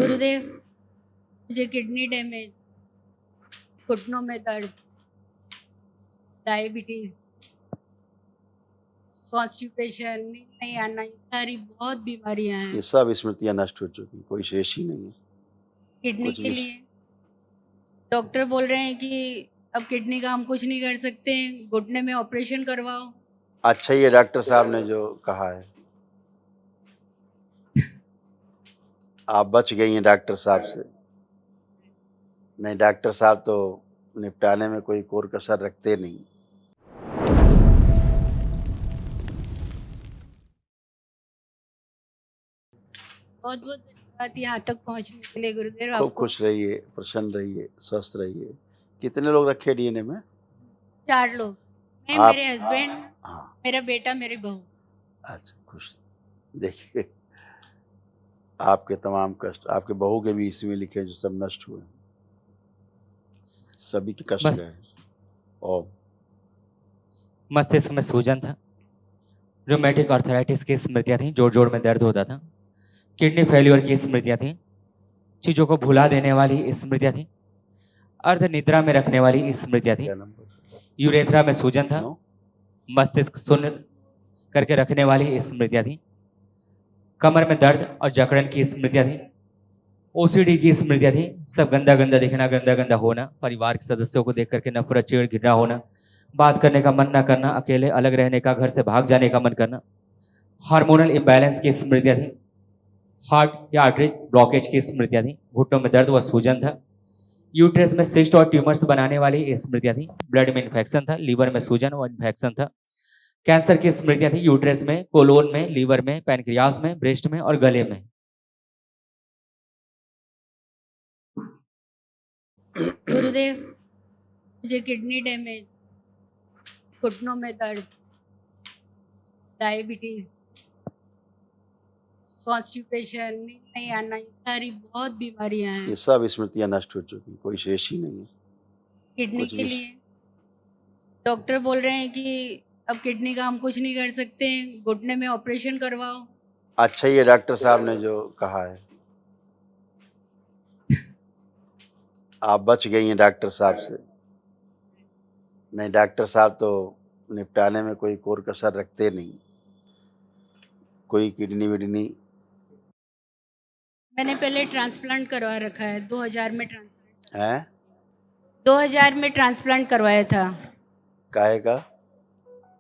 गुरुदेव, मुझे kidney damage, घुटनों में दर्द, डायबिटीज, कॉन्स्टिपेशन, नींद नहीं आना, ये सारी बहुत बीमारियां हैं ये सब स्मृतियां नष्ट हो चुकी, कोई शेष ही नहीं है। किडनी कुछ के भी लिए। डॉक्टर बोल रहे हैं कि अब किडनी का हम कुछ नहीं कर सकते, घुटने में ऑपरेशन करवाओ। अच्छा, ये डॉक्टर साहब ने जो कहा है, आप बच गई हैं डॉक्टर साहब से। नहीं, डॉक्टर साहब तो निपटाने में कोई कोर कसर रखते नहीं। बहुत बहुत धन्यवाद यहाँ तक पहुँचने के लिए गुरुदेव। खूब आपको खुश रहिए, प्रसन्न रहिए, स्वस्थ रहिए। कितने लोग रखे डीएनए में? 4 लोग, मैं, आप? मेरे हस्बैंड, हाँ, मेरा बेटा, मेरी बहू। अच्छा, खुश। देखिए, आपके तमाम कष्ट, आपके बहू के भी इसमें लिखे हैं, जो सब नष्ट हुए, सभी के कष्ट बस गए। और मस्तिष्क में सूजन था, रोमेटिक आर्थराइटिस की स्मृतियां थी, जोड़ जोड़ में दर्द होता था, किडनी फेल्योर की स्मृतियां थी, चीजों को भुला देने वाली स्मृतियां थी, अर्ध निद्रा में रखने वाली स्मृतियां थी, क्या नंबर? यूरेथ्रा में सूजन था, नो, मस्तिष्क शून्य करके रखने वाली स्मृतियां थी, कमर में दर्द और जकड़न की स्मृतियां थी, ओसीडी की स्मृतियां थी, सब गंदा गंदा दिखना, गंदा गंदा होना, परिवार के सदस्यों को देख करके नफरत, चिढ़, घृणा होना, बात करने का मन न करना, अकेले अलग रहने का, घर से भाग जाने का मन करना, हार्मोनल इम्बैलेंस की स्मृतियां थी, हार्ट या आर्टरीज ब्लॉकेज की स्मृतियां थी, घुटनों में दर्द व सूजन था, यूट्रस में सिस्ट और ट्यूमर्स बनाने वाली स्मृतियां थी, ब्लड में इन्फेक्शन था, लीवर में सूजन व इन्फेक्शन था, कैंसर की स्मृतियां थी, यूट्रस में, कोलोन में, लीवर में, पैनक्रियास में, ब्रेस्ट में और गले में। गुरुदेव, मुझे किडनी डैमेज, घुटनों में दर्द, डायबिटीज, कॉन्स्टिपेशन, नींद नहीं आना, ये सारी बहुत बीमारियां हैं ये सब स्मृतियां नष्ट हो चुकी, कोई शेष ही नहीं है। किडनी कुछ के भी लिए। डॉक्टर बोल रहे हैं कि अब किडनी का हम कुछ नहीं कर सकते, घुटने में ऑपरेशन करवाओ। अच्छा, ये डॉक्टर साहब ने जो कहा है, आप बच गई हैं डॉक्टर साहब से। नहीं, डॉक्टर साहब तो निपटाने में कोई कोर कसर रखते नहीं। कोई किडनी विडनी मैंने पहले ट्रांसप्लांट करवा रखा है, 2000 में ट्रांसप्लांट, है, 2000 में ट्रांसप्लांट करवाया था काहे का?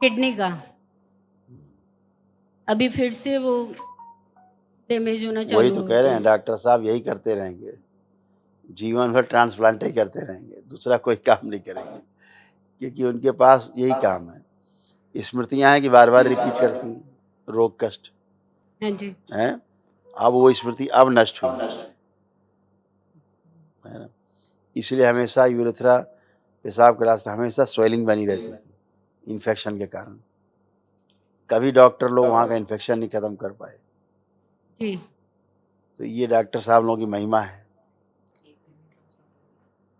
किडनी का। अभी फिर से वो डैमेज होना वही चालू तो हो कह रहे गया। हैं, डॉक्टर साहब यही करते रहेंगे, जीवन भर ट्रांसप्लांट ही करते रहेंगे, दूसरा कोई काम नहीं करेंगे, क्योंकि उनके पास यही काम है। स्मृतियां हैं कि बार बार रिपीट करती हैं, रोग कष्ट हाँ जी। हैं। अब वो स्मृति अब नष्ट हुई है ना, इसलिए हमेशा यूरेथ्रा, पेशाब के रास्ते हमेशा स्वेलिंग बनी रहती थी इन्फेक्शन के कारण। कभी डॉक्टर लोग वहाँ का इन्फेक्शन नहीं खत्म कर पाए। जी। तो ये डॉक्टर साहब लोगों की महिमा है।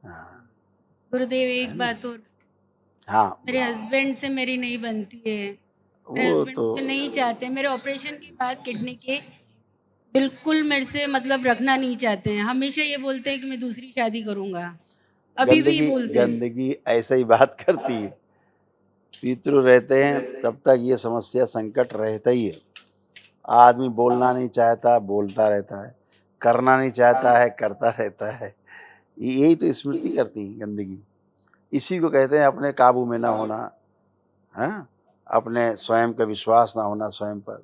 हाँ, गुरुदेव, एक बात और, हाँ, मेरे हस्बैंड से मेरी नहीं बनती है। मेरे वो हस्बैंड तो मुझे नहीं चाहते, मेरे ऑपरेशन के बाद किडनी के बिल्कुल मेरे से मतलब रखना नहीं चाहते हैं। हमेशा ये बोलते हैं कि मैं दूसरी शादी करूंगा, अभी भी गंदगी बोलते हैं। गंदगी ऐसे ही बात करती है। पितृ रहते हैं तब तक ये समस्या संकट रहता ही है। आदमी बोलना नहीं चाहता, बोलता रहता है, करना नहीं चाहता है, करता रहता है। यही तो स्मृति करती है गंदगी। इसी को कहते हैं अपने काबू में ना होना, हाँ, अपने स्वयं का विश्वास ना होना स्वयं पर।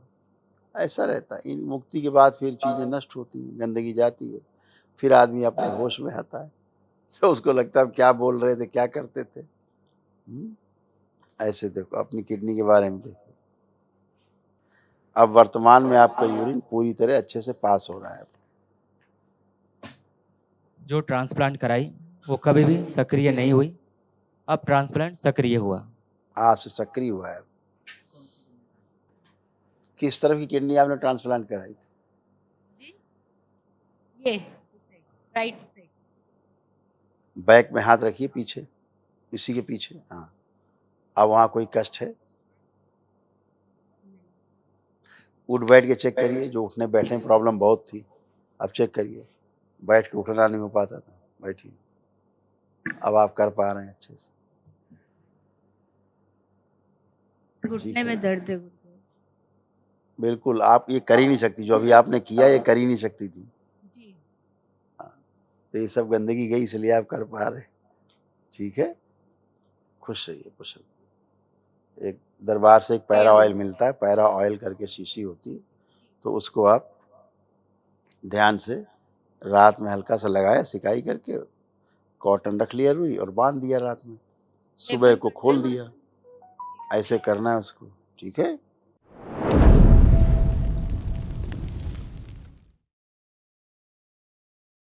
ऐसा रहता है। इन मुक्ति के बाद फिर चीज़ें नष्ट होती हैं, गंदगी जाती है, फिर आदमी अपने होश में आता है। तो उसको लगता है अब क्या बोल रहे थे, क्या करते थे। ऐसे देखो, अपनी किडनी के बारे में देखो, अब वर्तमान में आपका यूरिन पूरी तरह अच्छे से पास हो रहा है। जो ट्रांसप्लांट कराई वो कभी भी सक्रिय नहीं हुई, अब ट्रांसप्लांट सक्रिय हुआ। आज से सक्रिय हुआ है। किस तरफ की किडनी आपने ट्रांसप्लांट कराई थी? जी, ये राइट साइड। बैक में हाथ रखिए, पीछे, इसी के पीछे। हाँ, अब वहाँ कोई कष्ट है? उठ बैठ के चेक करिए, जो उठने बैठने में प्रॉब्लम बहुत थी, अब चेक करिए। बैठ के उठना नहीं हो पाता था। बैठिए, अब आप कर पा रहे हैं अच्छे से। घुटने में दर्द है घुटने। बिल्कुल, आप ये कर ही नहीं सकती, जो अभी आपने किया ये कर ही नहीं सकती थी। जी तो ये सब गंदगी गई, इसलिए आप कर पा रहे। ठीक है, खुश रहिए, खुश रहिए। एक दरबार से एक पैरा ऑयल मिलता है, पैरा ऑयल करके शीशी होती है, तो उसको आप ध्यान से रात में हल्का सा लगाया, सिकाई करके कॉटन रख लिया रुई और बांध दिया रात में, सुबह को खोल दिया। ऐसे करना है उसको, ठीक है।